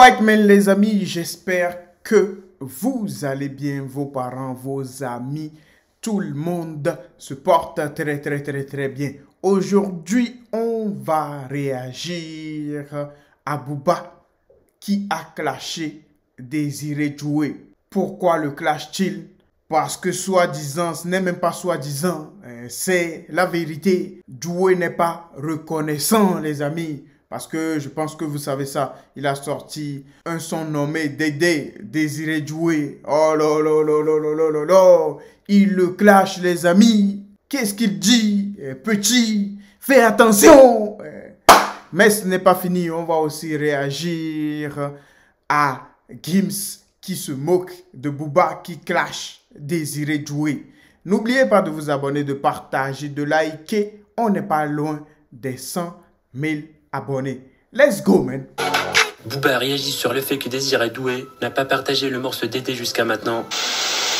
Alright, men, les amis, j'espère que vous allez bien, vos parents, vos amis, tout le monde se porte très bien. Aujourd'hui, on va réagir à Booba qui a clashé Désiré Doué. Pourquoi le clash-t-il? Parce que soi-disant, ce n'est même pas soi-disant, c'est la vérité. Doué n'est pas reconnaissant, les amis. Parce que je pense que vous savez ça. Il a sorti un son nommé Dédé, Désiré Doué. Oh là là là là là là là là. Il le clash, les amis. Qu'est-ce qu'il dit? Petit, fais attention. Mais ce n'est pas fini. On va aussi réagir à Gims qui se moque de Booba qui clash Désiré Doué. N'oubliez pas de vous abonner, de partager, de liker. On n'est pas loin des 100 000 abonnés. Let's go, man. Booba réagit sur le fait que Désiré Doué n'a pas partagé le morceau Dédé jusqu'à maintenant.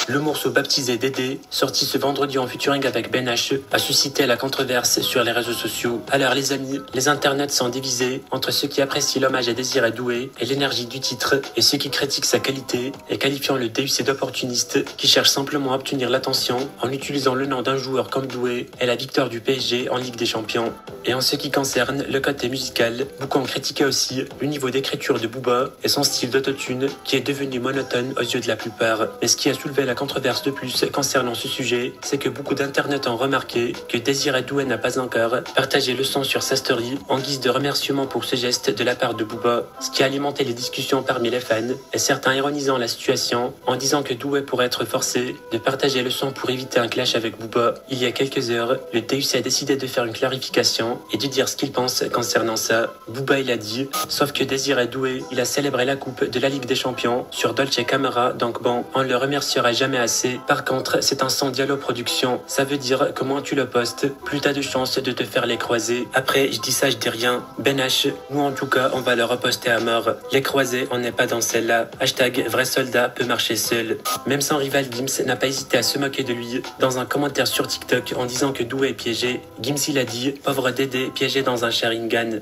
Le morceau baptisé Dédé, sorti ce vendredi en featuring avec Ben H, a suscité la controverse sur les réseaux sociaux. Alors les amis, les internets sont divisés entre ceux qui apprécient l'hommage à Désiré Doué et l'énergie du titre et ceux qui critiquent sa qualité et qualifiant le DUC d'opportuniste qui cherche simplement à obtenir l'attention en utilisant le nom d'un joueur comme Doué et la victoire du PSG en Ligue des Champions. Et en ce qui concerne le côté musical, beaucoup ont critiqué aussi le niveau d'écriture de Booba et son style d'autotune qui est devenu monotone aux yeux de la plupart. Mais ce qui a soulevé la controverse de plus concernant ce sujet, c'est que beaucoup d'internautes ont remarqué que Désiré Doué n'a pas encore partagé le son sur sa story en guise de remerciement pour ce geste de la part de Booba, ce qui a alimenté les discussions parmi les fans et certains ironisant la situation en disant que Doué pourrait être forcé de partager le son pour éviter un clash avec Booba. Il y a quelques heures, le DUC a décidé de faire une clarification et de dire ce qu'il pense concernant ça. Booba il a dit, sauf que Désiré Doué, il a célébré la coupe de la Ligue des Champions sur Dolce Camera, donc bon, on le remerciera jamais assez. Par contre, c'est un son Diallo Production, ça veut dire que moins tu le postes, plus t'as de chances de te faire les croiser. Après, je dis ça, je dis rien. Ben H, nous en tout cas, on va le reposter à mort. Les croisés, on n'est pas dans celle-là. Hashtag vrai soldat peut marcher seul. Même son rival Gims n'a pas hésité à se moquer de lui dans un commentaire sur TikTok en disant que Doué est piégé. Gims il a dit, pauvre Dédé piégé dans un Sharingan.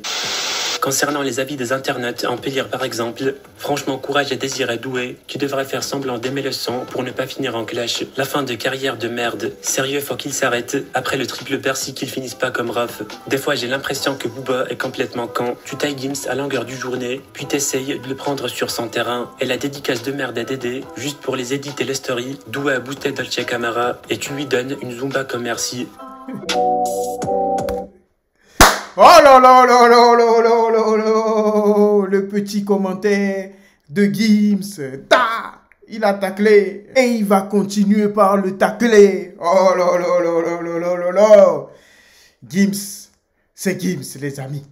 Concernant les avis des internautes, on peut lire par exemple « Franchement, courage à Désiré Doué, qui devrait faire semblant d'aimer le son pour ne pas finir en clash. La fin de carrière de merde. Sérieux, faut qu'il s'arrête. Après le triple Bercy, qu'il finisse pas comme Rof. Des fois, j'ai l'impression que Booba est complètement con. Tu tailles Gims à longueur du journée, puis t'essayes de le prendre sur son terrain. Et la dédicace de merde à Dédé, juste pour les edits et les stories, Doué a boosté Dolce Camara, et tu lui donnes une Zumba comme merci. » Oh là là là là là là là là. Le petit commentaire de Gims. Ta! Il a taclé et il va continuer par le tacler. Oh là là là là là là là là. Gims, c'est Gims, les amis.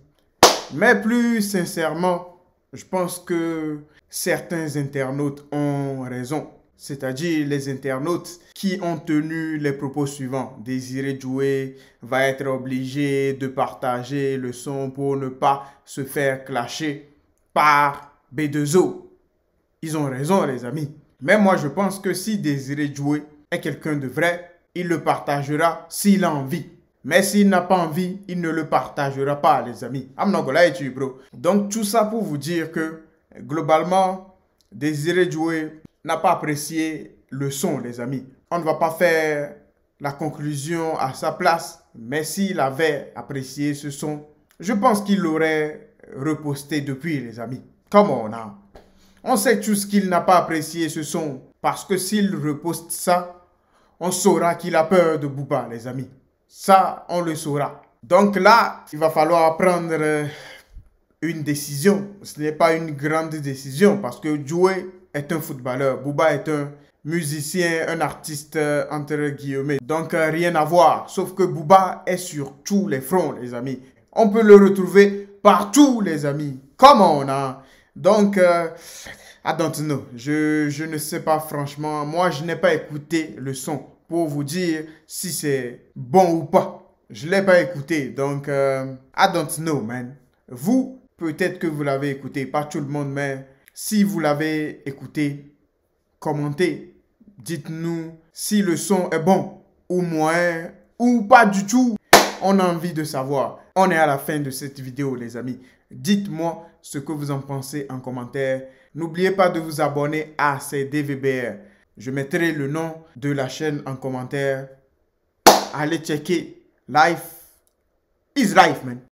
Mais plus sincèrement, je pense que certains internautes ont raison. C'est-à-dire les internautes qui ont tenu les propos suivants. Désiré Doué va être obligé de partager le son pour ne pas se faire clasher par B2O. Ils ont raison, les amis. Mais moi, je pense que si Désiré Doué est quelqu'un de vrai, il le partagera s'il a envie. Mais s'il n'a pas envie, il ne le partagera pas, les amis. I'm not gonna lie to you, bro. Donc, tout ça pour vous dire que, globalement, Désiré Doué n'a pas apprécié le son, les amis. On ne va pas faire la conclusion à sa place, mais s'il avait apprécié ce son, je pense qu'il l'aurait reposté depuis, les amis. Come on, hein. On sait tous qu'il n'a pas apprécié ce son, parce que s'il reposte ça, on saura qu'il a peur de Booba, les amis. Ça, on le saura. Donc là, il va falloir prendre une décision. Ce n'est pas une grande décision, parce que Doué est un footballeur. Booba est un musicien, un artiste entre guillemets. Donc rien à voir. Sauf que Booba est sur tous les fronts, les amis. On peut le retrouver partout, les amis. Come on, hein. Donc, I don't know. Je ne sais pas franchement. Moi, je n'ai pas écouté le son pour vous dire si c'est bon ou pas. Je ne l'ai pas écouté. Donc, I don't know, man. Vous, peut-être que vous l'avez écouté. Pas tout le monde, mais si vous l'avez écouté, commentez. Dites-nous si le son est bon ou moins ou pas du tout. On a envie de savoir. On est à la fin de cette vidéo, les amis. Dites-moi ce que vous en pensez en commentaire. N'oubliez pas de vous abonner à CDVBR. Je mettrai le nom de la chaîne en commentaire. Allez checker. Life is life, man.